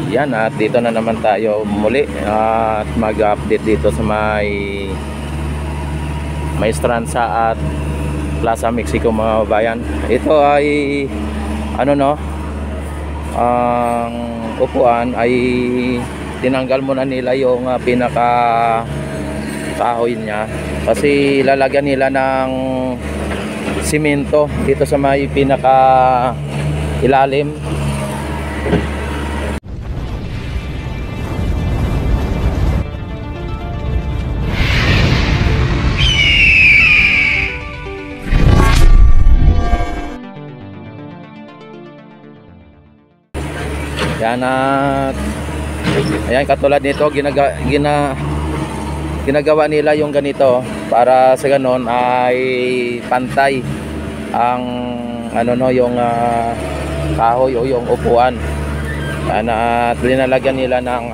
Yan, at dito na naman tayo muli at mag-update dito sa may Stranza at Plaza Mexico mga bayan. Ito ay ano no, ang upuan ay tinanggal muna nila yung pinaka kahoy niya kasi lalagyan nila ng simento dito sa may pinaka ilalim. Yan, at ayan, katulad nito ginagawa nila yung ganito para sa ganon ay pantay ang ano no, yung kahoy o yung upuan. Yan, at linalagyan nila ng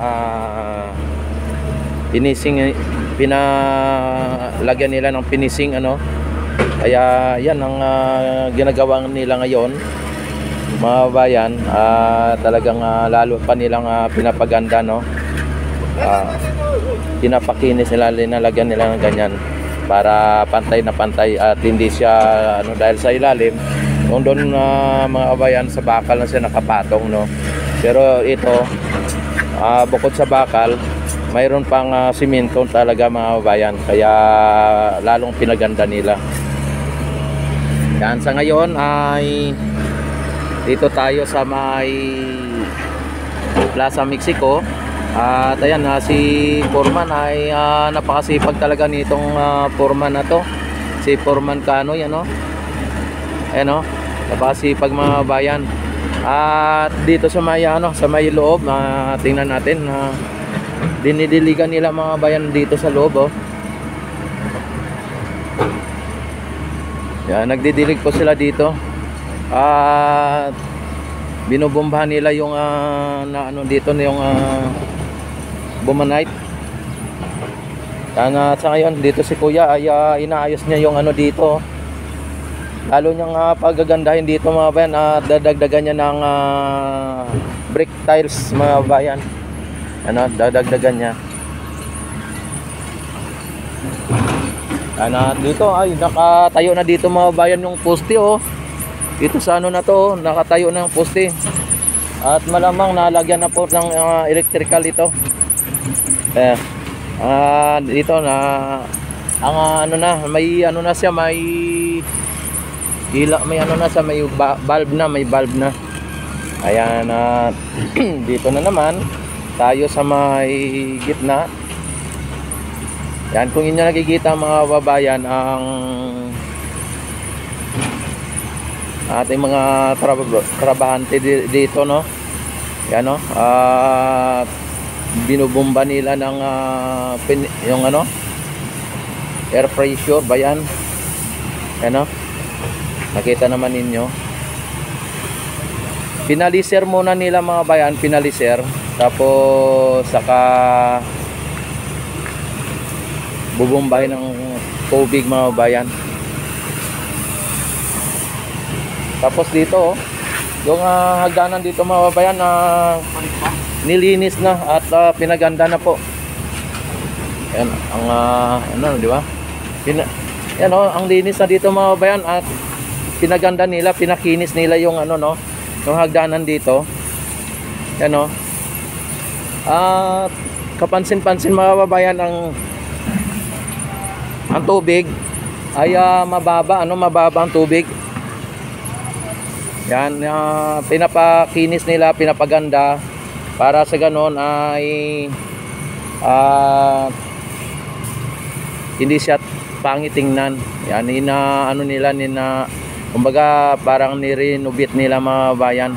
pinalagyan nila ng finishing ano. Kaya yan ang ginagawa nila ngayon mga bayan. Talagang lalo pa nilang pinapaganda no, pinapakinis nila, linalagyan nila ng ganyan para pantay na pantay at hindi siya ano, dahil sa ilalim kung doon mga bayan sa bakal na siya nakapatong no, pero ito bukod sa bakal mayroon pang simento talaga mga bayan, kaya lalong pinaganda nila. Yan, sa ngayon ay dito tayo sa may Plaza Mexico. At ayan, si Foreman ay napakasipag talaga nitong Foreman na to, si Foreman Cano. Yan o, ayan o, napakasipag mga bayan. At dito sa may sa may loob, tingnan natin, dinidiligan nila mga bayan dito sa loob. Yan, nagdidilig po sila dito at binubombahan nila yung na ano dito na yung Bumanite. Sa ngayon dito si kuya ay inaayos niya yung ano dito, lalo niyang pagagandahin dito mga bayan, at dadagdagan niya ng brick tiles mga bayan. Ano, dadagdagan niya. Dito ay nakatayo na dito mga bayan yung poste dito sa ano na to, nakatayo na yung poste at malamang nalagyan na po ng electrical ito. Dito na ang ano na, may ano na siya, may ano na siya, may bulb na. Ayan, dito na naman tayo sa may gitna. Yan, kung inyo nakikita mga babayan ang ating mga trabahante dito no. Yan no, binubomba nila ng yung ano, air pressure ba yan? Yan no, nakita naman ninyo. Pinaliser muna nila mga bayan, pinaliser, tapos saka bubombahin ng tubig mga bayan. Tapos dito yung hagdanan dito mga bayan nilinis na at pinaganda na po. Yan ang ano, di ba? Yan ang linis na dito mga bayan, at pinaganda nila, pinakinis nila yung ano no, yung hagdanan dito. Yan at kapansin-pansin mga babayan, ang tubig ay mababa ang tubig. Yan, pinapakinis nila, pinapaganda para sa ganon ay hindi siya pangit tingnan. Yan, ano nila, kumbaga parang nirenovate nila mga bayan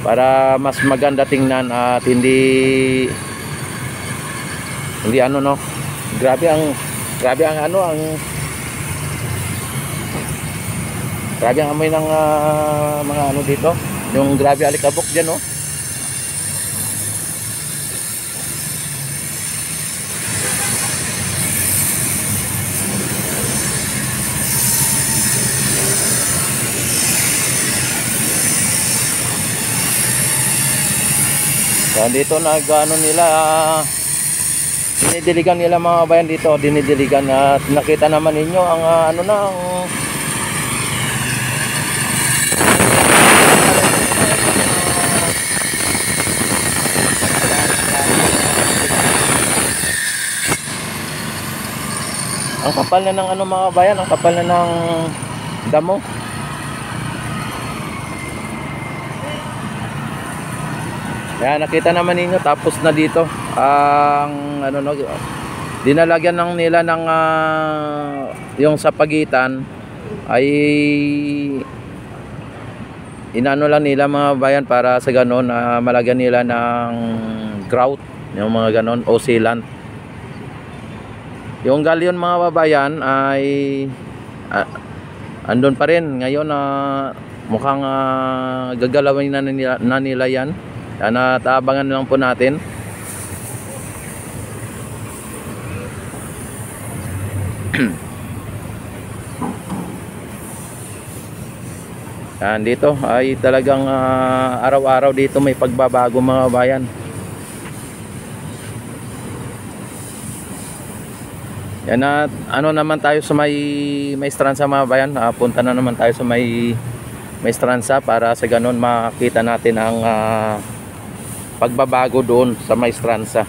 para mas maganda tingnan at hindi ano no. Grabe ang amoy ng mga ano dito, yung grabe alikabok dyan no. Yan dito nag-ano nila, dinidiligan nila mga kabayan dito, dinidiligan. At nakita naman ninyo ang ano na ang kapal na ng ano mga kabayan, ang kapal na ng damo. Kaya nakita naman ninyo, tapos na dito ang ano no, dinalagyan ng nila ng yung sa pagitan ay inano lang nila mga bayan para sa ganon malagyan nila ng grout, yung mga ganon o sealant. Yung galyon mga babayan ay andun pa rin ngayon, mukhang gagalawin na nila yan. Yan, taabangan lang po natin. Yan, dito ay talagang araw-araw dito may pagbabago mga bayan. Yan, ano naman tayo sa may Maestranza mga bayan. Punta na naman tayo sa may Maestranza para sa ganun makita natin ang pagbabago doon sa Maestranza.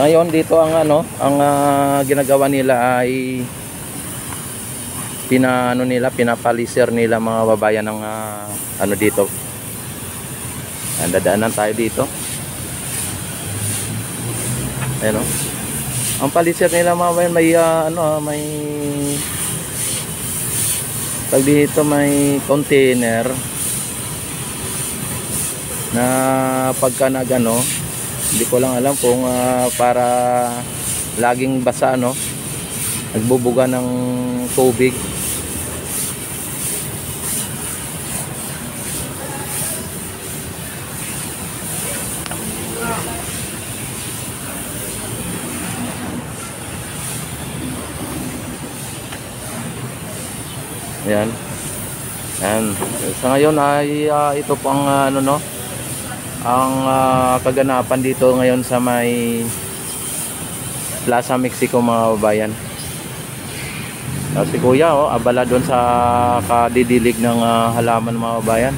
Ngayon dito ang ano, ang ginagawa nila ay pinapalisir nila mga babayan ng ano dito. Dadaanan tayo dito. Ayun oh. Ang palisir nila mga bayan may may tag dito, may container na pagka nagano, hindi ko lang alam kung para laging basa nagbubuga ng tubig. Ayan. Ayan. Sa ngayon ay ito po ang ang kaganapan dito ngayon sa may Plaza Mexico mga babayan. Si Kuya abala doon sa kadidilig ng halaman mga babayan.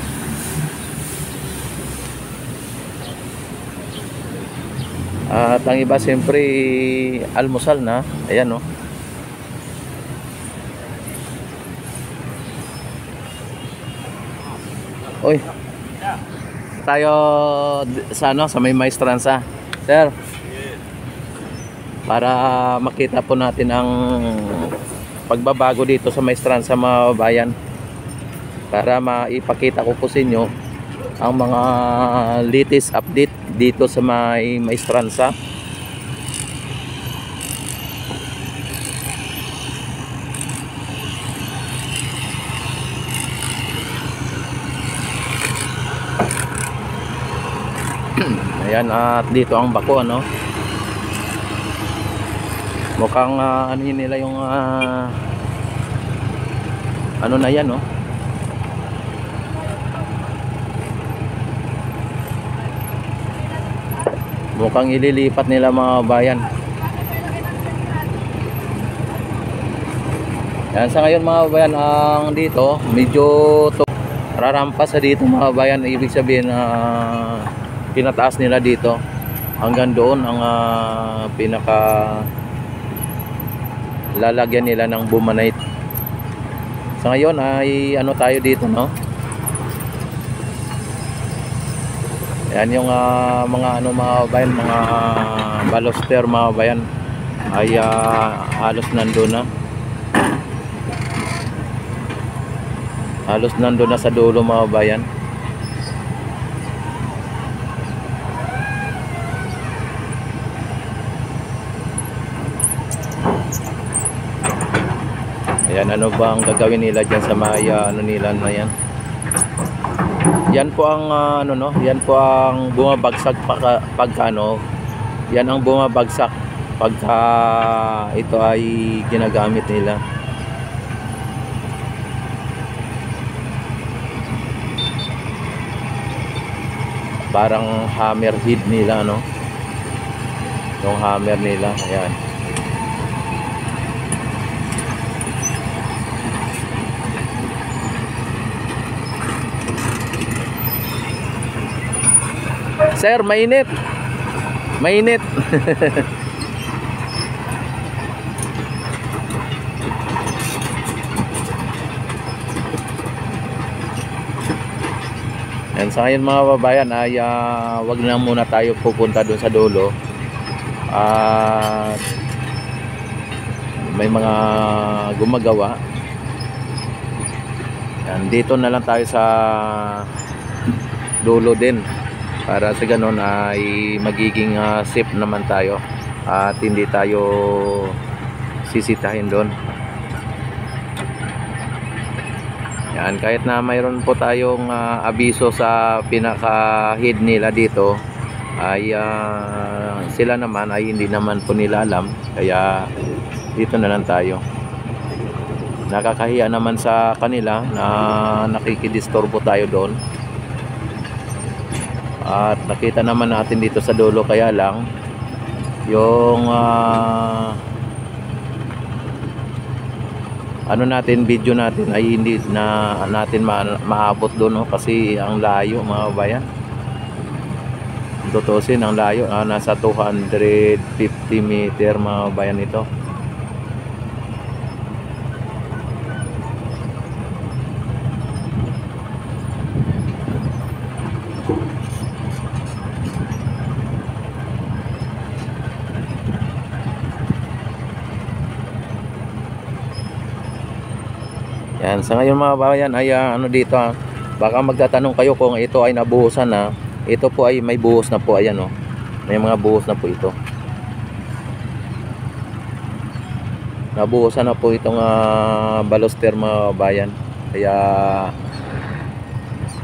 At ang iba siyempre almusal na. Ayan Uy, tayo sa sa may Maestranza, sir, para makita po natin ang pagbabago dito sa Maestranza mga bayan, para maipakita ko po sa inyo ang mga latest update dito sa may Maestranza. Ayan, at dito ang bako mukhang ano yun nila yung ano na yan mukhang ililipat nila mga bayan. Yan, sa ngayon mga bayan, ang dito medyo rarampas sa dito mga bayan. Ibig sabihin pinataas nila dito hanggang doon ang pinaka lalagyan nila ng Bumanite. Sa ngayon ay tayo dito yan yung mga mga bayan, mga baloster mga bayan ay halos nandoon na sa dulo mga bayan. Ayan, ano ba ang gagawin nila dyan sa maya nila na yan? Yan po ang yan po ang bumabagsak pagka yan ang bumabagsak pagka ito ay ginagamit nila. parang hammerhead nila, no? Yung hammer nila, ayan. Sir, mainit. Mainit. Yan, sa ngayon mga babayan ay wag na muna tayo pupunta doon sa dulo. At may mga gumagawa. Yan, dito na lang tayo sa dulo din. Para sa ganun ay magiging safe naman tayo. At hindi tayo sisitahin doon. Yan, kahit na mayroon po tayong abiso sa pinaka-head nila dito, ay sila naman ay hindi naman po nila alam, kaya dito na lang tayo. Nakakahiya naman sa kanila na nakikidisturbo tayo doon. At nakita naman natin dito sa dulo, kaya lang yung ano natin, video natin ay hindi na natin maabot doon, no? Kasi ang layo mga bayan. Tutusin ang layo, nasa 250 meter mga bayan ito. Yan, sa ngayon mga bayan ay ano dito, baka magtatanong kayo kung ito ay nabuhusan na. Ito po ay may buhos na po, ayan, oh. May mga buhos na po ito. Nabuhusan na po itong baluster mga bayan. Kaya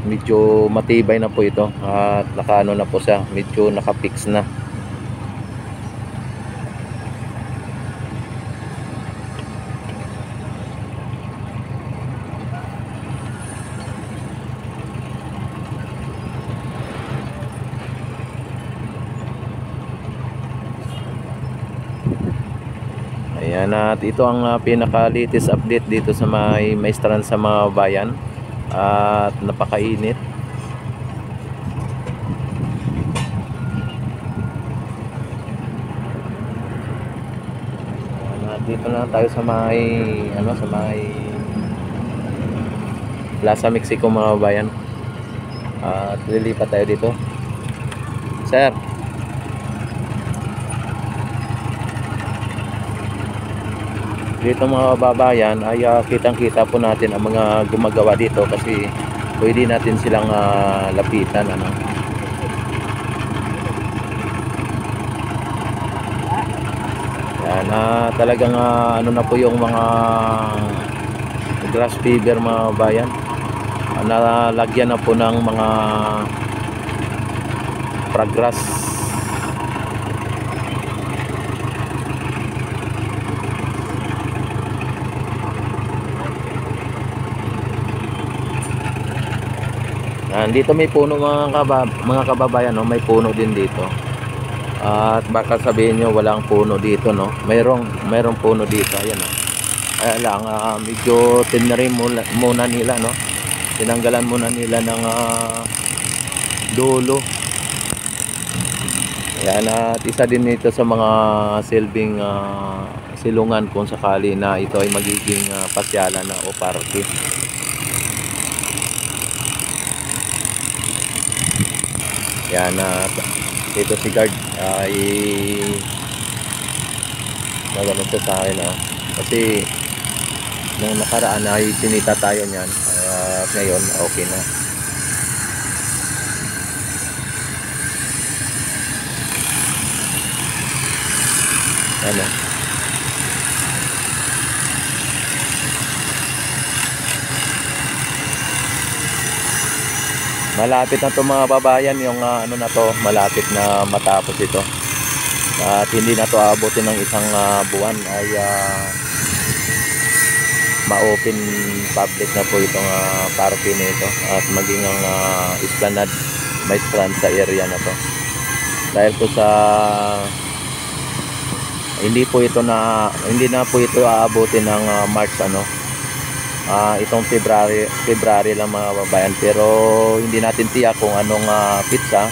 medyo matibay na po ito at nakaano na po siya, medyo nakapix na. Ayan, at ito ang pinaka-latest update dito sa may Maestran sa mga bayan. At napakainit. Dito na tayo sa may sa may Plaza Mexico mga bayan. At lilipat tayo dito. Sir, dito mga babayan ay kitang-kita po natin ang mga gumagawa dito kasi pwede natin silang lapitan, ano. Yan, talagang ano na po yung mga grass fever mga bayan. Nalagyan na po ng mga pragrass. Dito may puno mga kababayan, no? May puno din dito. At baka sabihin nyo walang puno dito, no? Mayroong puno dito, ayan, no? Kaya lang medyo tinarim muna nila, no? Tinanggalan muna nila ng dulo. Ayan, at isa din ito sa mga silbing silungan kung sakali na ito ay magiging pasyalan na o parke. Yan, dito si guard ay nagamit sa akin, kasi nung nakaraan ay sinita tayo niyan, at ngayon okay na. Ano, malapit na to mga babayan, yung ano na to, malapit na matapos ito. At hindi na to abutin ng isang buwan ay ma-open public na po itong parke nito at maging ang esplanade Maestran sa area na to. Dahil po sa hindi na po ito aabuti ng March itong February lang mga kababayan, pero hindi natin tiyak kung anong pizza.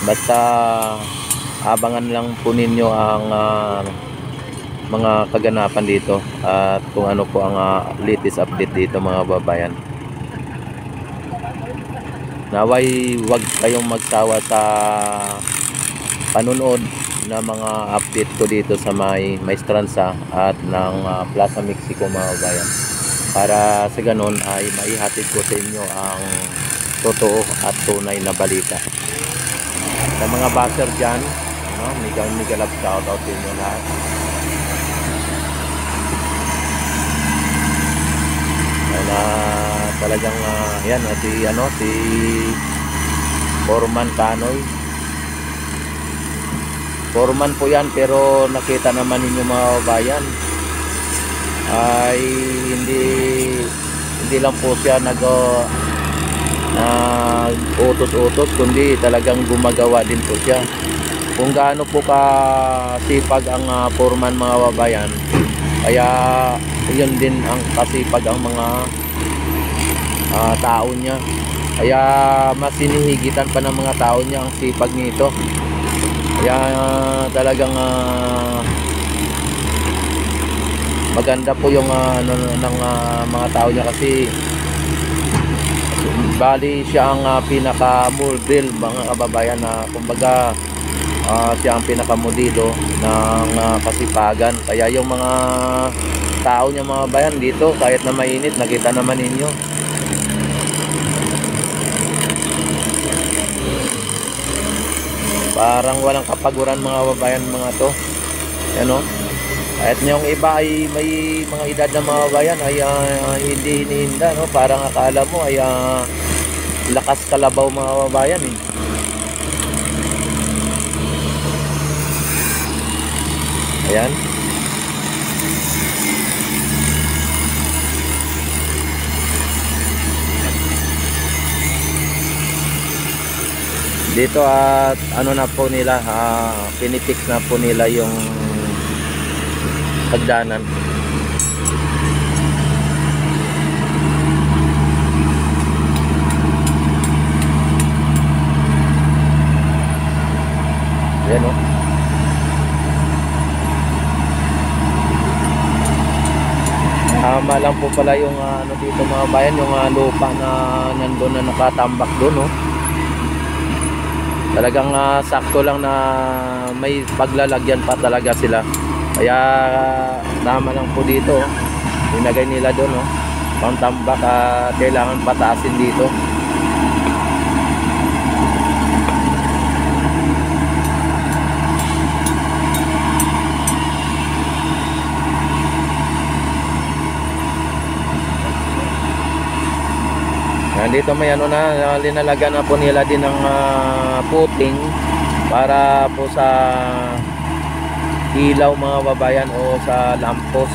Basta abangan lang po ninyo ang mga kaganapan dito at kung ano po ang latest update dito mga kababayan. Naway wag kayong magsawa sa panunood na mga update ko dito sa Maestranza at ng Plaza Mexico mga kababayan, para sa ganun ay maihatid ko sa inyo ang totoo at tunay na balita. Sa mga baser dyan, mega love shoutout sa inyo lahat. Na talagang yan si Foreman Kanoy. Foreman po yan, pero nakita naman ninyo mga kababayan ay hindi lang po siya utos-utos, kundi talagang gumagawa din po siya. Kung gaano po kasipag ang foreman mga kababayan, kaya yun din ang kasipag ang mga tao niya. Kaya mas sinihigitan pa ng mga tao niya ang sipag nito. Kaya talagang maganda po yung ng mga tao niya, kasi bali siya ang pinaka-model mga kababayan, na kumbaga siya ang pinaka-modelo ng kasipagan. Kaya yung mga tao niya mga kababayan dito, kahit na mainit, nakita naman ninyo. Parang walang kapaguran mga kababayan mga to. Ano? Kahit yung iba ay may mga edad na mga kababayan ay hindi hinihinda, no? Parang akala mo ay lakas kalabaw mga kababayan eh. Ayan. Dito at ano na po nila, pinipix na po nila yung pagdanan. Ayan o. Tama lang po pala yung dito mga bayan, yung lupa na nandun na nakatambak doon, no? Talagang sakto lang na may paglalagyan pa talaga sila. Kaya tama lang po dito, inagay nila doon, no? Pangtambak, kailangan pataasin dito. Dito may linalagan na po nila din ng puting para po sa ilaw mga babayan o sa lampos.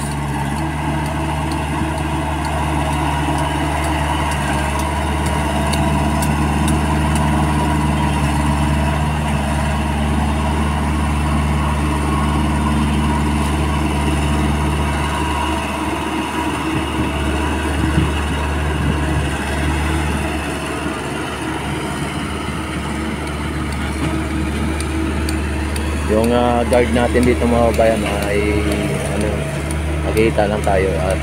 Yung guard natin dito mga kabayan ay nakikita lang tayo at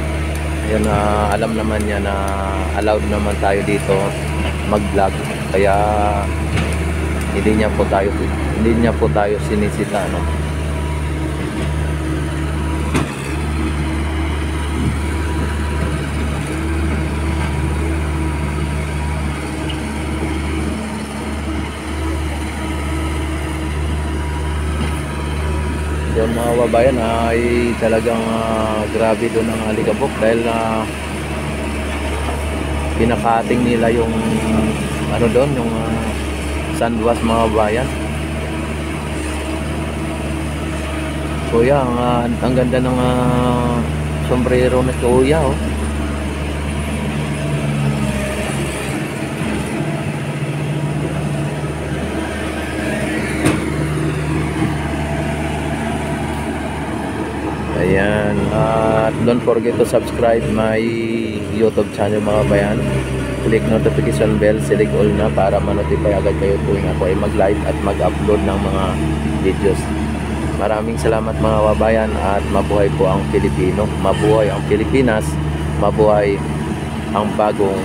yun, alam naman niya na allowed naman tayo dito mag-vlog, kaya hindi niya po tayo sinisita, no? Yung mga babayan ay talagang grabe doon ang alikabok, dahil pinakating nila yung doon, yung sandwas mga babayan. Kuya, ang ganda ng sombrero na kuya, oh. Ayan. At don't forget to subscribe my YouTube channel mga kabayan. Click notification bell, select all na para ma-notify agad kayo tuwing ako ay mag-live at mag-upload ng mga videos. Maraming salamat mga kabayan at mabuhay po ang Pilipino, mabuhay ang Pilipinas, mabuhay ang bagong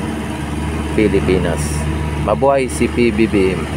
Pilipinas. Mabuhay si PBBM.